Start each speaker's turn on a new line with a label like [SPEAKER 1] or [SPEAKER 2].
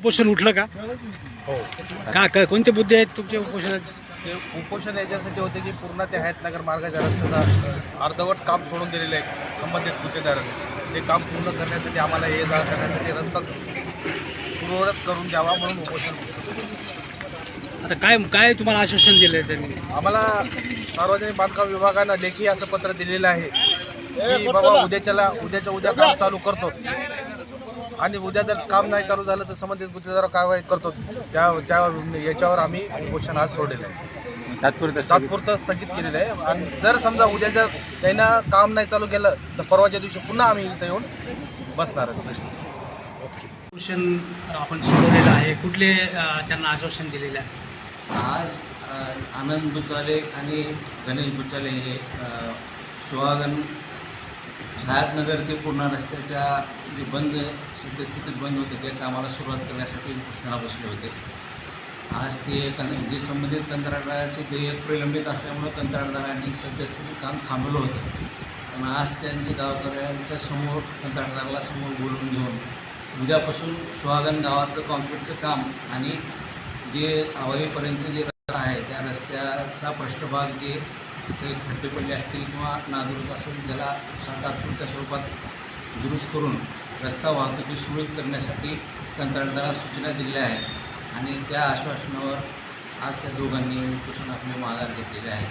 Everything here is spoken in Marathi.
[SPEAKER 1] उपोषण उठलं का?
[SPEAKER 2] हो.
[SPEAKER 1] का कोणते मुद्दे आहेत तुमच्या उपोषणात?
[SPEAKER 2] ते उपोषण याच्यासाठी होते की पूर्ण ते हयातनगर मार्गाच्या रस्त्याचा अर्धवट काम सोडून दिलेलं आहे संबंधित गुत्तेदारांनी. ते काम पूर्ण करण्यासाठी आम्हाला ये जा करण्यासाठी रस्ता पूर्ववत करून द्यावा म्हणून उपोषण.
[SPEAKER 1] आता काय तुम्हाला आश्वासन दिलं आहे त्यांनी?
[SPEAKER 2] आम्हाला सार्वजनिक बांधकाम विभागानं लेखी असं पत्र दिलेलं आहे की बाबा उद्याच्या उद्या काम चालू करतो आणि उद्या जर काम नाही चालू झालं तर संबंधित गुत्तेदारावर कारवाई करतो. त्या याच्यावर आम्ही उपोषण आज सोडलेलं आहे. तात्पुरतं स्थगित केलेलं आहे. आणि जर समजा उद्या जर त्यांना काम नाही चालू केलं तर परवाच्या दिवशी पुन्हा आम्ही इथं येऊन बसणार आहोत.
[SPEAKER 1] उपोषण आपण सोडवलेलं आहे. कुठले त्यांना आश्वासन दिलेलं आहे?
[SPEAKER 3] आज आनंद बुचाले आणि गणेश बुचाले हे सुहागन हयातनगर ते पूर्णा रस्त्याच्या जे बंद सद्यस्थितीत बंद होते त्या कामाला सुरुवात करण्यासाठी उपोषणाला बसले होते. आज ते जे संबंधित कंत्राटदाराचे देयक प्रलंबित असल्यामुळं कंत्राटदारांनी सद्यस्थितीत काम थांबवलं होतं. पण आज त्यांचे गावकऱ्यांच्या समोर कंत्राटदाराला समोर बोलवून घेऊन उद्यापासून सुहागन गावातलं कॉन्क्रीटचं काम आणि जे अवयपर्यंत जे रस्ता आहे त्या रस्त्याचा पृष्ठभाग जे काही खड्डे पडले असतील किंवा नादुरुस्त असेल त्याला तात्पुरत्या स्वरूपात दुरुस्त करून रस्ता वाहतुकी सुरळीत करण्यासाठी कंत्राटदाराला सूचना दिल्या आहेत आणि त्या आश्वासनावर आज त्या दोघांनी उपोषण आपले माघार घेतलेले आहे.